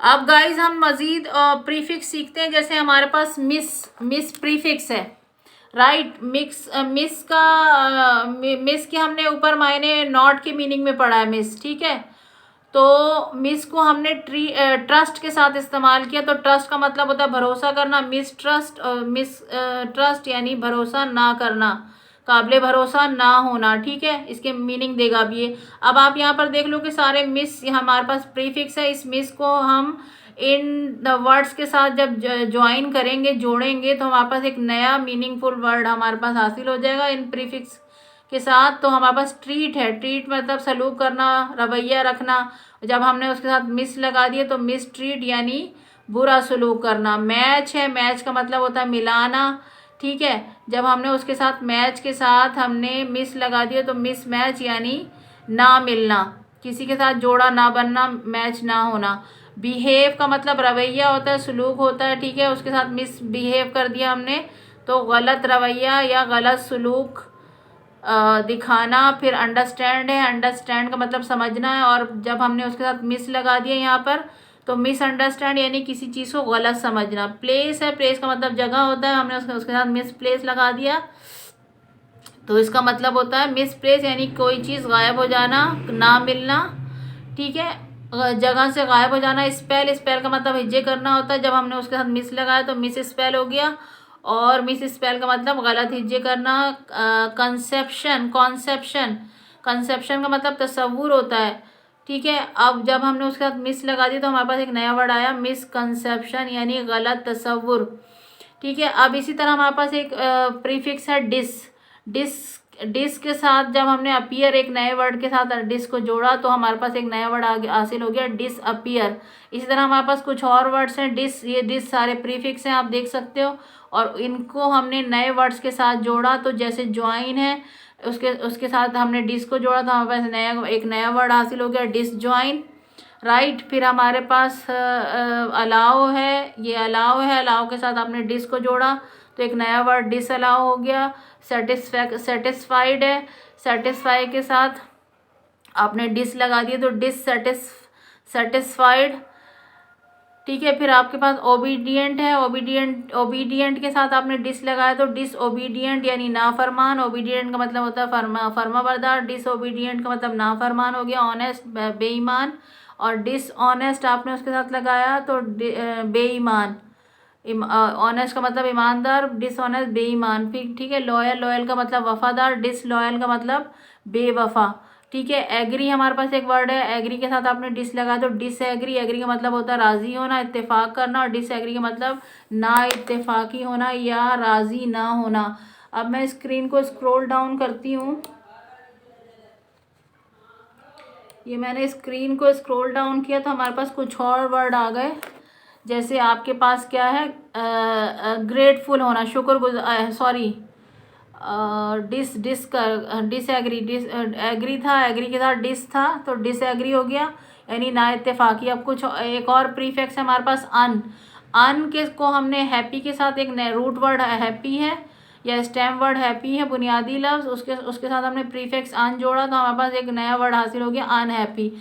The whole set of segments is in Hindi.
अब गाइज हम मजीद प्रीफिक्स सीखते हैं। जैसे हमारे पास मिस मिस प्रीफिक्स है, राइट। मिस का मिस के हमने ऊपर मायने नॉट के मीनिंग में पढ़ा है मिस, ठीक है। तो मिस को हमने ट्रस्ट के साथ इस्तेमाल किया। तो ट्रस्ट का मतलब होता है भरोसा करना। मिस ट्रस्ट, मिस ट्रस्ट यानी भरोसा ना करना, काबिले भरोसा ना होना, ठीक है। इसके मीनिंग देगा अब ये। अब आप यहाँ पर देख लो कि सारे मिस हमारे पास प्रीफिक्स है। इस मिस को हम इन द वर्ड्स के साथ जब ज्वाइन करेंगे, जोड़ेंगे, तो हमारे पास एक नया मीनिंगफुल वर्ड हमारे पास हासिल हो जाएगा इन प्रीफिक्स के साथ। तो हमारे पास ट्रीट है, ट्रीट मतलब सलूक करना, रवैया रखना। जब हमने उसके साथ मिस लगा दिए तो मिस ट्रीट यानी बुरा सलूक करना। मैच है, मैच का मतलब होता है मिलाना, ठीक है। जब हमने उसके साथ मैच के साथ हमने मिस लगा दिया तो मिस मैच यानी ना मिलना, किसी के साथ जोड़ा ना बनना, मैच ना होना। बिहेव का मतलब रवैया होता है, सलूक होता है, ठीक है। उसके साथ मिस बिहेव कर दिया हमने तो गलत रवैया या गलत सलूक दिखाना। फिर अंडरस्टैंड है, अंडरस्टैंड का मतलब समझना है। और जब हमने उसके साथ मिस लगा दिया यहाँ पर तो मिसअंडरस्टैंड यानी किसी चीज़ को गलत समझना। प्लेस है, प्लेस का मतलब जगह होता है। हमने उसके साथ मिस प्लेस लगा दिया तो इसका मतलब होता है मिस प्लेस यानी कोई चीज़ गायब हो जाना, ना मिलना, ठीक है। जगह से गायब हो जाना। स्पेल, स्पेल का मतलब हिज्जे करना होता है। जब हमने उसके साथ मिस लगाया तो मिस स्पेल हो गया और मिस स्पेल का मतलब गलत हिज्जे करना। कंसेप्शन, कॉन्सेप्शन, कंसेप्शन का मतलब तसव्वुर होता है, ठीक है। अब जब हमने उसके साथ मिस लगा दी तो हमारे पास एक नया वर्ड आया मिसकंसेप्शन यानी गलत तसव्वुर, ठीक है। अब इसी तरह हमारे पास एक प्रीफिक्स है डिस। डिस, डिस के साथ जब हमने अपीयर एक नए वर्ड के साथ डिस को जोड़ा तो हमारे पास एक नया वर्ड हासिल हो गया डिस अपीयर। इसी तरह हमारे पास कुछ और वर्ड्स हैं डिस, ये डिस सारे प्रीफिक्स हैं, आप देख सकते हो। और इनको हमने नए वर्ड्स के साथ जोड़ा तो जैसे ज्वाइन है, उसके उसके साथ हमने डिस को जोड़ा तो हमारे पास एक नया वर्ड हासिल हो गया डिस ज्वाइन, राइट। फिर हमारे पास अलाउ है, ये अलाउ है, अलाउ के साथ आपने डिस को जोड़ा तो एक नया वर्ड डिस अलाउ हो गया। सेटिस्फाइड है, सेटिस्फाई के साथ आपने डिस लगा दिया तो डिस सेटिस्फाइड, ठीक है। फिर आपके पास ओबीडियंट है, ओबीडियंट, ओबीडियंट के साथ आपने डिस लगाया तो डिस ओबीडियंट यानी नाफरमान। ओबीडियंट का मतलब होता है फर्मा बरदार, डिस ओबीडियंट का मतलब नाफरमान हो गया। ऑनेस्ट बेईमान, और डिस ऑनेस्ट आपने उसके साथ लगाया तो बेईमान। ऑनेस्ट का मतलब ईमानदार, डिसऑनेस्ट बेईमान, फिर ठीक है। लॉयल, लॉयल का मतलब वफादार, डिसलॉयल का मतलब बेवफा, ठीक है। एग्री हमारे पास एक वर्ड है, एग्री के साथ आपने डिस लगा तो डिसएग्री, एग्री का मतलब होता है राजी होना, इत्तेफाक करना, और डिसएग्री का मतलब ना इत्तेफाकी होना या राजी ना होना। अब मैं स्क्रीन को स्क्रॉल डाउन करती हूँ, ये मैंने स्क्रीन को स्क्रॉल डाउन किया तो हमारे पास कुछ और वर्ड आ गए। जैसे आपके पास क्या है, ग्रेटफुल होना, शुक्रगुजार, सॉरी, डिसएग्री, एग्री था, एग्री के साथ डिस था तो डिसएग्री हो गया यानी ना इत्तेफाकी। अब कुछ एक और प्रीफिक्स है हमारे पास अन। अन के को हमने हैप्पी के साथ एक रूट वर्ड हैप्पी है या स्टेम वर्ड हैप्पी है, बुनियादी लफ्ज़, उसके उसके साथ हमने प्रीफिक्स अन जोड़ा तो हमारे पास एक नया वर्ड हासिल हो गया अनहैप्पी।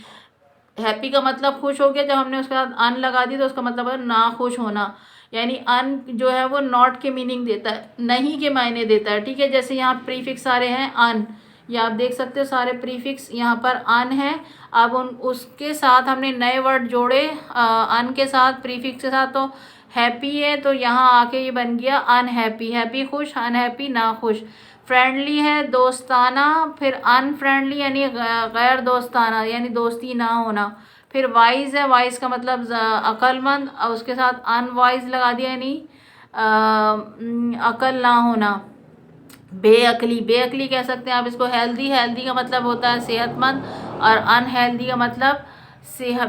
हैप्पी का मतलब खुश हो गया, जब हमने उसके साथ अन लगा दी तो उसका मतलब है ना खुश होना, यानी अन जो है वो नॉट के मीनिंग देता है, नहीं के मायने देता है, ठीक है। जैसे यहाँ प्रीफिक्स सारे हैं अन, ये आप देख सकते हो सारे प्रीफिक्स यहाँ पर अन है। अब उन उसके साथ हमने नए वर्ड जोड़े अन के साथ, प्रीफिक्स के साथ, तो हैप्पी है तो यहाँ आके ये बन गया अनहैप्पी, हैप्पी खुश, अनहैप्पी ना खुश। फ्रेंडली है दोस्ताना, फिर अनफ्रेंडली यानी गैर दोस्ताना यानी दोस्ती ना होना। फिर वाइज है, वाइज का मतलब अक्लमंद, और उसके साथ अनवाइज लगा दिया यानी अकल ना होना। बेअकली, बेअकली कह सकते हैं आप इसको। हेल्दी, हेल्दी का मतलब होता है सेहतमंद, और अनहेल्दी का मतलब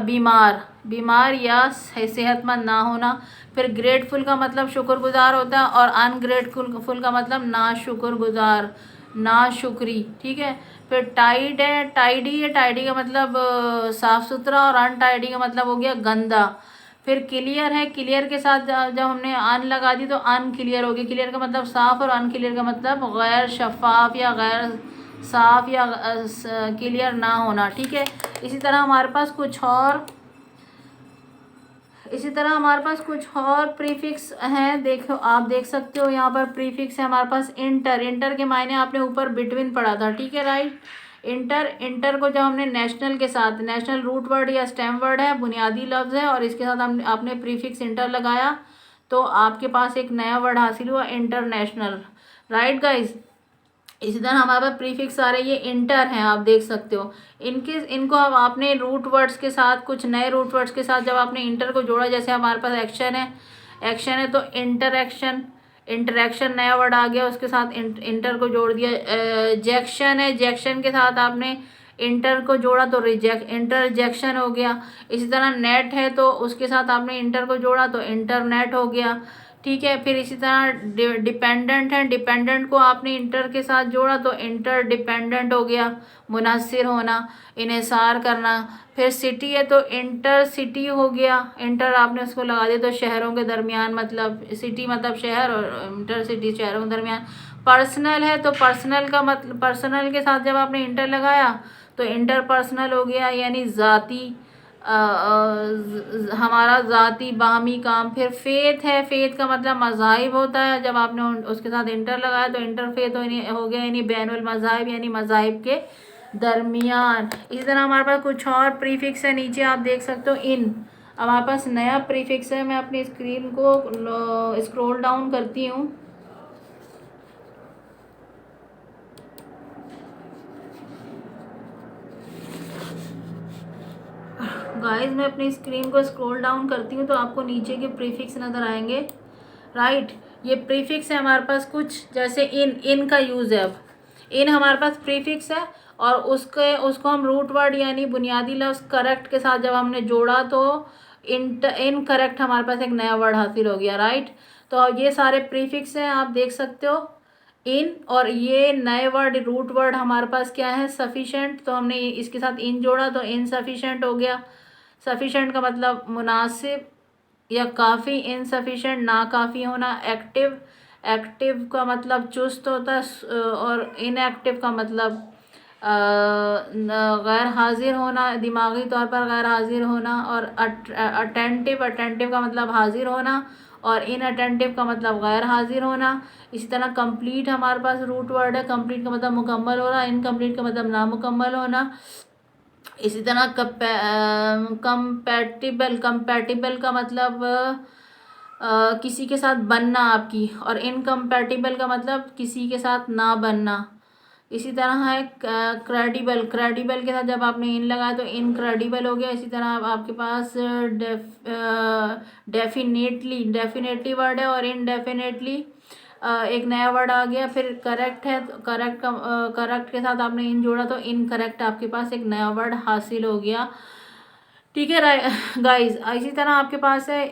बीमार, बीमार या सेहतमंद ना होना। फिर ग्रेटफुल का मतलब शुक्रगुजार होता है, और अनग्रेटफुल का मतलब ना शुक्रगुजार, ना शुक्री, ठीक है। फिर टाइड है, टाइडी है, टाइडी का मतलब साफ़ सुथरा, और अनटाइडी का मतलब हो गया गंदा। फिर क्लियर है, क्लियर के साथ जब हमने अन लगा दी तो अनक्लियर हो गया। क्लियर का मतलब साफ़ और अनक्लियर का मतलब गैर शफाफ या गैर साफ़ या क्लियर ना होना, ठीक है। इसी तरह हमारे पास कुछ और इसी तरह हमारे पास कुछ और प्रीफिक्स हैं, देखो आप देख सकते हो यहाँ पर प्रीफिक्स है हमारे पास इंटर। इंटर के मायने आपने ऊपर बिटवीन पढ़ा था, ठीक है राइट। इंटर, इंटर को जब हमने नेशनल के साथ, नेशनल रूट वर्ड या स्टेम वर्ड है, बुनियादी लफ्ज़ है, और इसके साथ हमने आपने प्रीफिक्स इंटर लगाया तो आपके पास एक नया वर्ड हासिल हुआ, इंटरनेशनल, राइट गाइज। इसी तरह हमारे पास प्रीफिक्स सारे ये इंटर हैं, आप देख सकते हो। इनको अब आपने रूट वर्ड्स के साथ, कुछ नए रूट वर्ड्स के साथ जब आपने इंटर को जोड़ा, जैसे हमारे पास एक्शन है, एक्शन है तो इंटरएक्शन, इंटरेक्शन नया वर्ड आ गया, उसके साथ इंटर को जोड़ दिया। जैक्शन है, जैक्शन के साथ आपने इंटर को जोड़ा तो इंटरजेक्शन हो गया। इसी तरह नेट है तो उसके साथ आपने इंटर को जोड़ा तो इंटरनेट हो गया, ठीक है। फिर इसी तरह डिपेंडेंट है, डिपेंडेंट को आपने इंटर के साथ जोड़ा तो इंटर डिपेंडेंट हो गया, मुनहसिर होना, इन्हिसार करना। फिर सिटी है तो इंटर सिटी हो गया, इंटर आपने उसको लगा दिया तो शहरों के दरमियान, मतलब सिटी मतलब शहर और इंटर सिटी शहरों के दरमियान। पर्सनल है तो पर्सनल का मतलब, पर्सनल के साथ जब आपने इंटर लगाया तो इंटर पर्सनल हो गया, यानी ज़ाती, हमारा ज़ाती बाहमी काम। फिर फेथ है, फेथ का मतलब मज़ाहिब होता है, जब आपने उसके साथ इंटर लगाया तो इंटर फेथ हो गया, यानी बैनुल मज़ाहिब, यानी मज़ाहिब के दरमियान। इसी तरह हमारे पास कुछ और प्रीफिक्स है, नीचे आप देख सकते हो इन। अब हमारे पास नया प्रीफिक्स है, मैं अपनी स्क्रीन को स्क्रॉल डाउन करती हूँ। गाइस मैं अपनी स्क्रीन को स्क्रॉल डाउन करती हूँ तो आपको नीचे के प्रीफिक्स नज़र आएंगे, राइट। ये प्रीफिक्स है हमारे पास कुछ, जैसे इन का यूज़ है। अब इन हमारे पास प्रीफिक्स है और उसको हम रूट वर्ड यानी बुनियादी लफ्ज़ करेक्ट के साथ जब हमने जोड़ा तो इन करेक्ट हमारे पास एक नया वर्ड हासिल हो गया, राइट। तो ये सारे प्रीफिक्स हैं, आप देख सकते हो इन, और ये नए वर्ड रूट वर्ड हमारे पास क्या है, सफिशेंट, तो हमने इसके साथ इन जोड़ा तो इनसफिशेंट हो गया। सफिशेंट का मतलब मुनासिब या काफ़ी, इनसफिशेंट नाकाफ़ी होना। एक्टिव, एक्टिव का मतलब चुस्त होता है, और इनएक्टिव का मतलब गैर हाजिर होना, दिमागी तौर पर गैर हाजिर होना। और अटेंटिव, अटेंटिव का मतलब हाजिर होना, और इनअटेंटिव का मतलब गैर हाजिर होना। इसी तरह कंप्लीट हमारे पास रूट वर्ड है, कंप्लीट का मतलब मुकम्मल होना, इनकम्प्लीट का मतलब नामुकम्मल होना। इसी तरह कंपैटिबल, कंपैटिबल का मतलब किसी के साथ बनना आपकी, और इनकम्पैटिबल का मतलब किसी के साथ ना बनना। इसी तरह है क्रेडिबल, क्रेडिबल के साथ जब आपने इन लगाया तो इनक्रेडिबल हो गया। इसी तरह आपके पास डेफिनेटली, डेफिनेटली वर्ड है, और इनडेफिनेटली एक नया वर्ड आ गया। फिर करेक्ट है तो करेक्ट का करेक्ट के साथ आपने इन जोड़ा तो इनकरेक्ट आपके पास एक नया वर्ड हासिल हो गया, ठीक है गाइस। इसी तरह आपके पास है